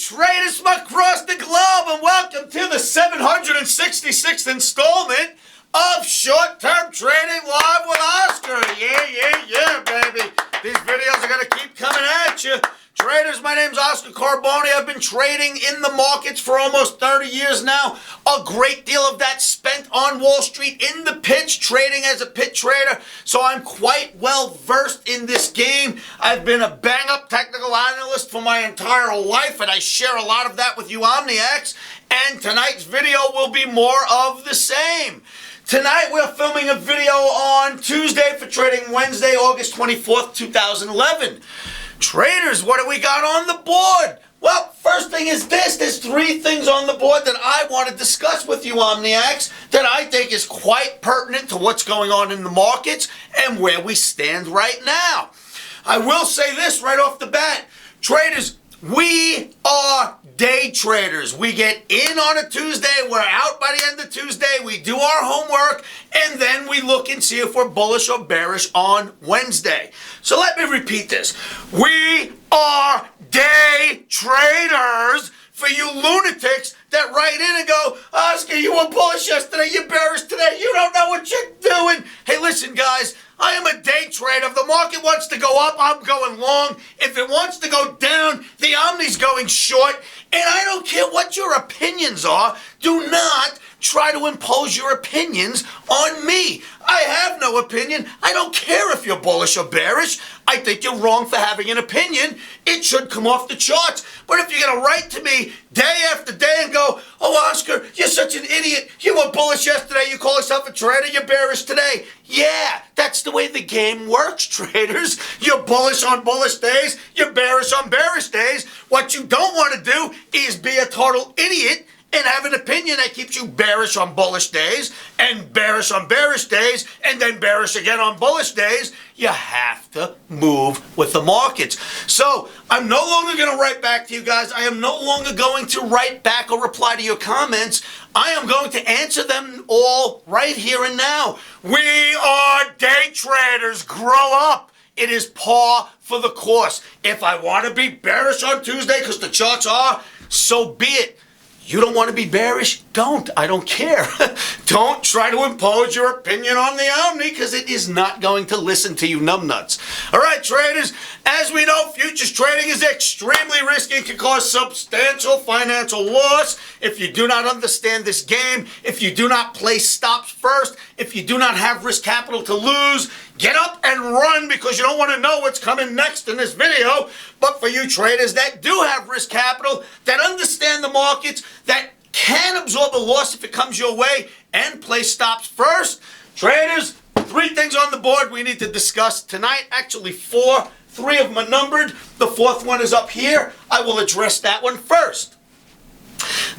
traders from across the globe, and welcome to the 766th installment of Short-Term Trading Live with Oscar. Yeah, baby. These videos are going to keep coming at you. Traders, my name's Oscar Carboni. I've been trading in the markets for almost 30 years now. A great deal of that spent on Wall Street in the pits, trading as a pit trader. So I'm quite well versed in this game. I've been a bang-up technical analyst for my entire life, and I share a lot of that with you OMNIacs. And tonight's video will be more of the same. Tonight we're filming a video on Tuesday for Trading Wednesday, August 24th, 2011. Traders, what do we got on the board? Well, first thing is this. There's three things on the board that I want to discuss with you, OMNIacs, that I think is quite pertinent to what's going on in the markets and where we stand right now. I will say this right off the bat. Traders, we are day traders. We get in on a Tuesday, we're out by the end of Tuesday, we do our homework, and then we look and see if we're bullish or bearish on Wednesday. So let me repeat this. We are day traders. For you lunatics that write in and go, Oscar, you were bullish yesterday, you're bearish today, you don't know what you're doing. Hey, listen, guys, I am a day trader. If the market wants to go up, I'm going long. If it wants to go down, the Omni's going short. And I don't care what your opinions are. Do not try to impose your opinions on me. I have no opinion. I don't care if you're bullish or bearish. I think you're wrong for having an opinion. It should come off the charts. But if you're going to write to me day after day and go, oh, Oscar, you're such an idiot. You were bullish yesterday. You call yourself a trader. You're bearish today. Yeah, that's the way the game works, traders. You're bullish on bullish days. You're bearish on bearish days. What you don't want to do is be a total idiot and have an opinion that keeps you bearish on bullish days and bearish on bearish days and then bearish again on bullish days. You have to move with the markets. So I'm no longer going to write back to you guys. I am no longer going to write back or reply to your comments. I am going to answer them all right here and now. We are day traders. Grow up. It is par for the course. If I want to be bearish on Tuesday because the charts are, so be it. You don't want to be bearish? Don't. I don't care. Don't try to impose your opinion on the Omni because it is not going to listen to you numbnuts. All right, traders, as we know, futures trading is extremely risky and can cause substantial financial loss if you do not understand this game, if you do not place stops first, if you do not have risk capital to lose. Get up and run because you don't want to know what's coming next in this video. But for you traders that do have risk capital, that understand the markets, that can absorb a loss if it comes your way and place stops first, traders, three things on the board we need to discuss tonight. Actually, four. Three of them are numbered. The fourth one is up here. I will address that one first.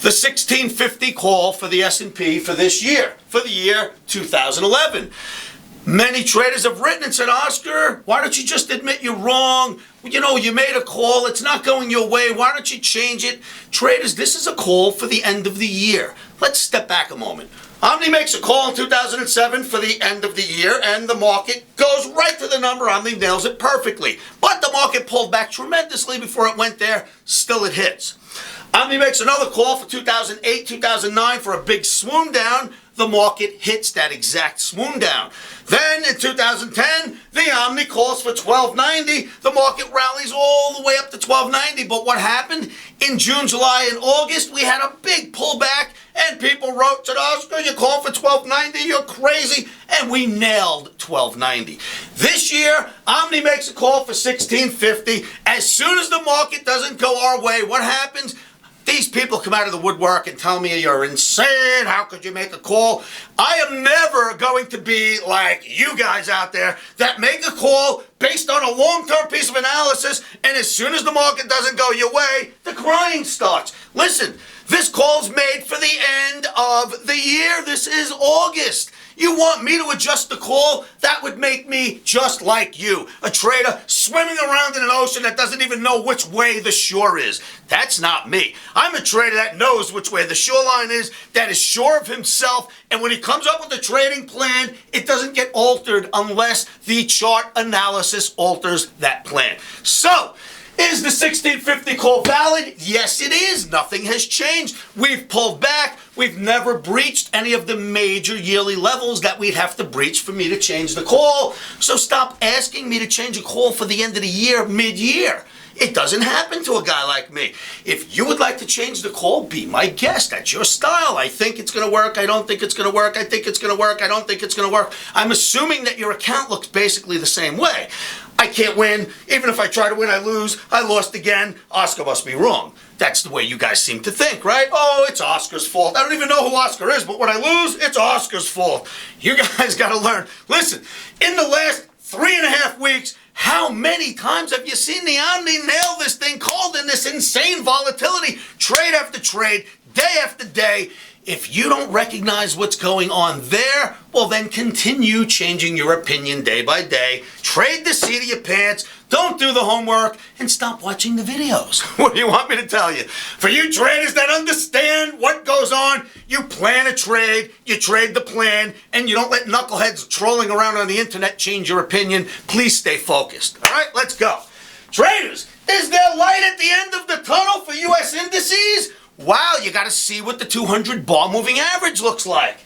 The 1650 call for the S&P for this year, for the year 2011. Many traders have written and said, Oscar, why don't you just admit you're wrong? You know, you made a call. It's not going your way. Why don't you change it? Traders, this is a call for the end of the year. Let's step back a moment. Omni makes a call in 2007 for the end of the year, and the market goes right to the number. Omni nails it perfectly. But the market pulled back tremendously before it went there. Still it hits. Omni makes another call for 2008, 2009 for a big swoon down. The market hits that exact swoon down. Then in 2010, the Omni calls for 1290. The market rallies all the way up to 1290. But what happened? In June, July, and August, we had a big pullback, and people wrote, said, Oscar, you're calling for 1290, you're crazy. And we nailed 1290. This year, Omni makes a call for 1650. As soon as the market doesn't go our way, what happens? These people come out of the woodwork and tell me you're insane. How could you make a call? I am never going to be like you guys out there that make a call based on a long-term piece of analysis, and as soon as the market doesn't go your way, the crying starts. Listen, this call's made for the end of the year. This is August. You want me to adjust the call? That would make me just like you, a trader swimming around in an ocean that doesn't even know which way the shore is. That's not me. I'm a trader that knows which way the shoreline is, that is sure of himself, and when he comes up with a trading plan, it doesn't get altered unless the chart analysis alters that plan. So, is the 1650 call valid? Yes, it is. Nothing has changed. We've pulled back. We've never breached any of the major yearly levels that we'd have to breach for me to change the call. So stop asking me to change a call for the end of the year, mid-year. It doesn't happen to a guy like me. If you would like to change the call, be my guest. That's your style. I think it's going to work. I don't think it's going to work. I think it's going to work. I don't think it's going to work. I'm assuming that your account looks basically the same way. I can't win. Even if I try to win, I lose. I lost again. Oscar must be wrong. That's the way you guys seem to think, right? Oh, it's Oscar's fault. I don't even know who Oscar is, but when I lose, it's Oscar's fault. You guys got to learn. Listen, in the last 3.5 weeks, how many times have you seen the OMNI nail this thing called in this insane volatility, trade after trade, day after day? If you don't recognize what's going on there, well then continue changing your opinion day by day. Trade the seat of your pants, don't do the homework, and stop watching the videos. What do you want me to tell you? For you traders that understand what goes on, you plan a trade, you trade the plan, and you don't let knuckleheads trolling around on the internet change your opinion. Please stay focused. All right, let's go. Traders, is there light at the end of the tunnel for U.S. indices? Wow, you got to see what the 200 bar moving average looks like.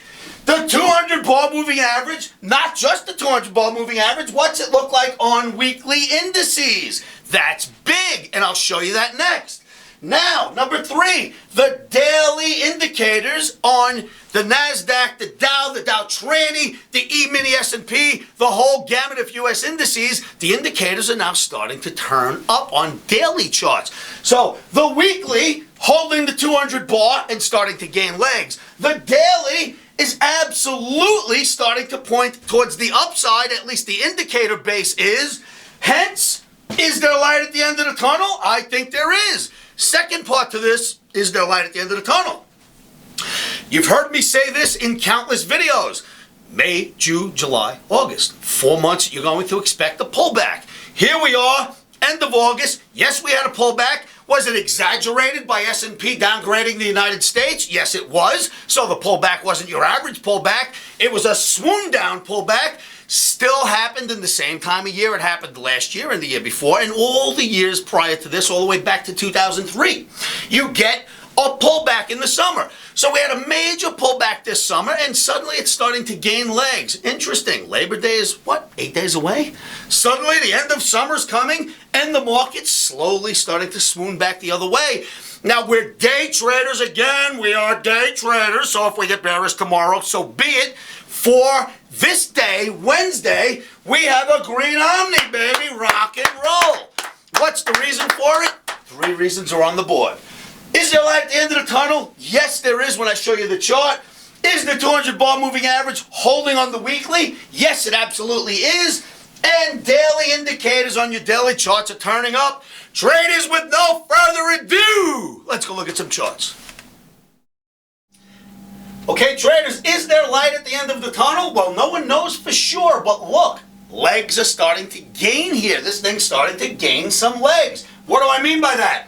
The 200 bar moving average, not just the 200 bar moving average, what's it look like on weekly indices? That's big, and I'll show you that next. Now, number 3, the daily indicators on the NASDAQ, the Dow Tranny, the E-mini S&P, the whole gamut of U.S. indices, the indicators are now starting to turn up on daily charts. So the weekly holding the 200 bar and starting to gain legs. The daily is absolutely starting to point towards the upside, at least the indicator base is. Hence, is there light at the end of the tunnel? I think there is. Second part to this, is there light at the end of the tunnel? You've heard me say this in countless videos. May, June, July, August. 4 months you're going to expect a pullback. Here we are, end of August. Yes, we had a pullback. Was it exaggerated by S&P downgrading the United States? Yes, it was. So the pullback wasn't your average pullback. It was a swoon down pullback. Still happened in the same time of year it happened last year and the year before and all the years prior to this, all the way back to 2003. You get a pullback in the summer. So we had a major pullback this summer and suddenly it's starting to gain legs. Interesting. Labor Day is, 8 days away? Suddenly the end of summer's coming and the market's slowly starting to swoon back the other way. Now we're day traders again. We are day traders. So if we get bearish tomorrow, so be it. For this day, Wednesday, we have a green OMNI, baby. Rock and roll. What's the reason for it? 3 reasons are on the board. Is there light at the end of the tunnel? Yes, there is when I show you the chart. Is the 200 bar moving average holding on the weekly? Yes, it absolutely is. And daily indicators on your daily charts are turning up. Traders, with no further ado, let's go look at some charts. Okay, traders, is there light at the end of the tunnel? Well, no one knows for sure, but look, legs are starting to gain here. This thing's starting to gain some legs. What do I mean by that?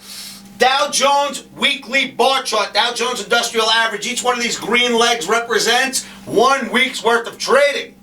Dow Jones weekly bar chart, Dow Jones Industrial Average. Each one of these green legs represents 1 week's worth of trading.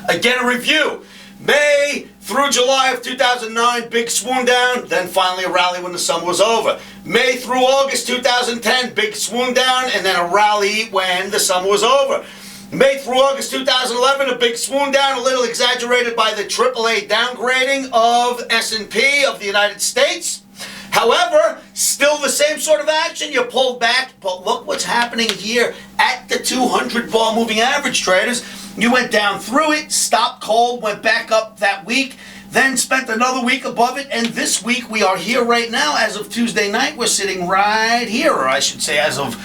Again, a review. May through July of 2009, big swoon down, then finally a rally when the summer was over. May through August 2010, big swoon down, and then a rally when the summer was over. May through August 2011, a big swoon down, a little exaggerated by the AAA downgrading of S&P of the United States. However, still the same sort of action. You pulled back, but look what's happening here at the 200 bar moving average, traders. You went down through it, stopped cold, went back up that week, then spent another week above it, and this week we are here right now. As of Tuesday night, we're sitting right here, or I should say as of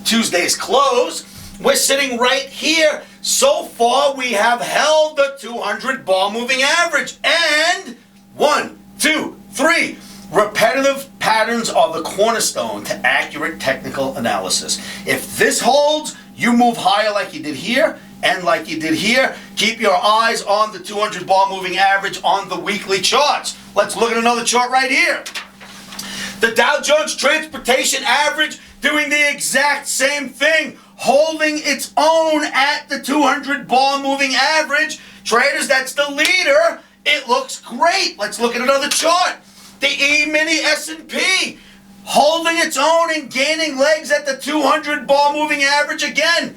Tuesday's close, we're sitting right here. So far, we have held the 200 bar moving average, and 1, 2, 3. Repetitive patterns are the cornerstone to accurate technical analysis. If this holds, you move higher like you did here and like you did here. Keep your eyes on the 200 bar moving average on the weekly charts. Let's look at another chart right here. The Dow Jones Transportation Average doing the exact same thing, holding its own at the 200 bar moving average. Traders, that's the leader. It looks great. Let's look at another chart. The E-mini S&P holding its own and gaining legs at the 200 bar moving average again.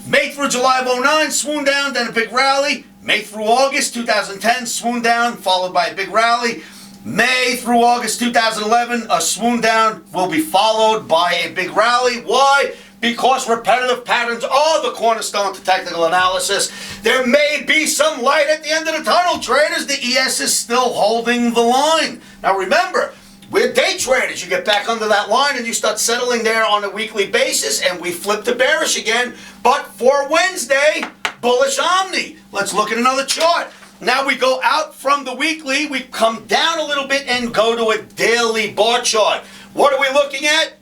May through July of 09, swoon down, then a big rally. May through August 2010, swoon down, followed by a big rally. May through August 2011, a swoon down will be followed by a big rally. Why? Because repetitive patterns are the cornerstone to technical analysis. There may be some light at the end of the tunnel, traders. The ES is still holding the line. Now remember, we're day traders. You get back under that line and you start settling there on a weekly basis, and we flip to bearish again. But for Wednesday, bullish OMNI. Let's look at another chart. Now we go out from the weekly, we come down a little bit and go to a daily bar chart. What are we looking at?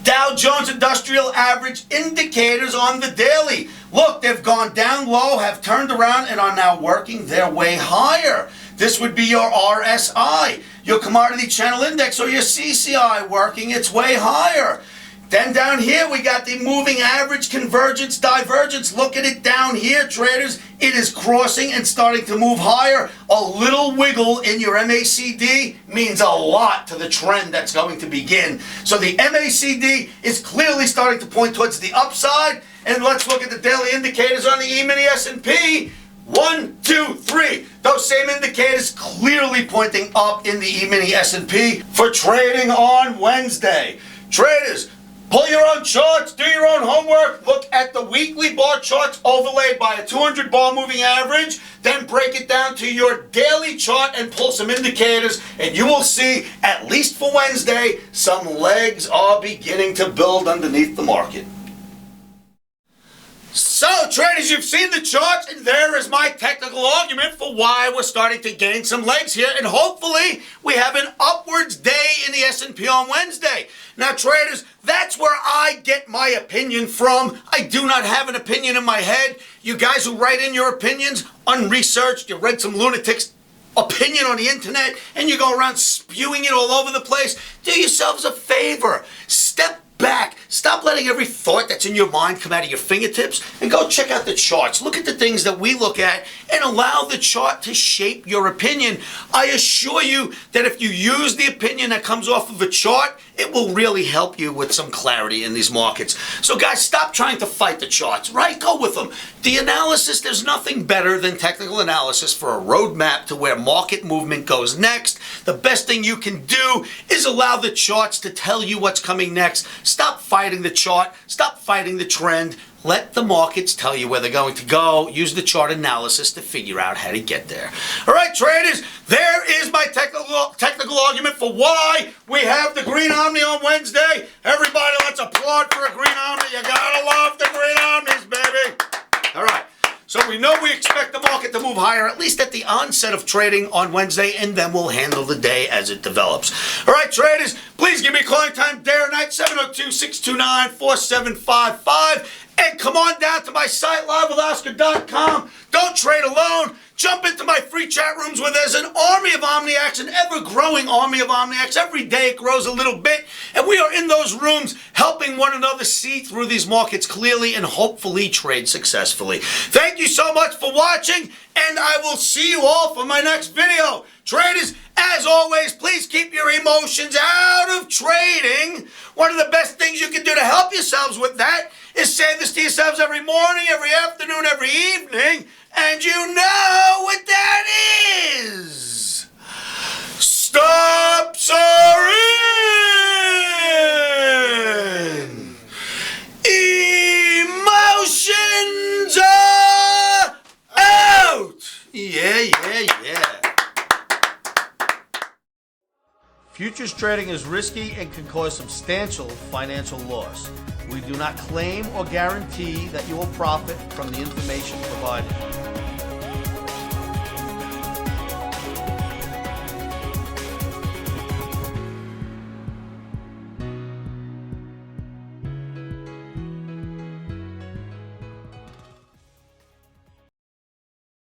Dow Jones Industrial Average indicators on the daily. Look, they've gone down low, have turned around, and are now working their way higher. This would be your RSI, your Commodity Channel Index, or your CCI working its way higher. Then down here, we got the moving average convergence divergence. Look at it down here, traders. It is crossing and starting to move higher. A little wiggle in your MACD means a lot to the trend that's going to begin. So the MACD is clearly starting to point towards the upside. And let's look at the daily indicators on the E-mini S&P. 1, 2, 3. Those same indicators clearly pointing up in the E-mini S&P for trading on Wednesday. Traders, pull your own charts, do your own homework, look at the weekly bar charts overlaid by a 200 bar moving average, then break it down to your daily chart and pull some indicators, and you will see, at least for Wednesday, some legs are beginning to build underneath the market. So, traders, you've seen the charts, and there is my technical argument for why we're starting to gain some legs here, and hopefully we have an upwards day in the S&P on Wednesday. Now, traders, that's where I get my opinion from. I do not have an opinion in my head. You guys who write in your opinions, unresearched, you read some lunatic's opinion on the internet, and you go around spewing it all over the place, do yourselves a favor. Step back. Stop letting every thought that's in your mind come out of your fingertips and go check out the charts. Look at the things that we look at and allow the chart to shape your opinion. I assure you that if you use the opinion that comes off of a chart, it will really help you with some clarity in these markets. So guys, stop trying to fight the charts, right? Go with them. The analysis, there's nothing better than technical analysis for a roadmap to where market movement goes next. The best thing you can do is allow the charts to tell you what's coming next. Stop fighting the chart. Stop fighting the trend. Let the markets tell you where they're going to go. Use the chart analysis to figure out how to get there. All right, traders, there is my technical argument for why we have the green OMNI on Wednesday. Everybody, let's applaud for a green OMNI. You gotta love the green OMNIs, baby. All right. So we know we expect the market to move higher, at least at the onset of trading on Wednesday, and then we'll handle the day as it develops. All right, traders, please give me a calling time day or night, 702-629-4755. And come on down to my site, livewithoscar.com. Don't trade alone. Jump into my free chat rooms where there's an army of OmniAcs, an ever-growing army of OmniAcs. Every day it grows a little bit, and we are in those rooms helping one another see through these markets clearly and hopefully trade successfully. Thank you so much for watching, and I will see you all for my next video. Traders, as always, please keep your emotions out of trading. One of the best things you can do to help yourselves with that is say this to yourselves every morning, every afternoon, every evening, and you know what that is. Stops are in. Emotions are out. Yeah. Futures trading is risky and can cause substantial financial loss. We do not claim or guarantee that you will profit from the information provided.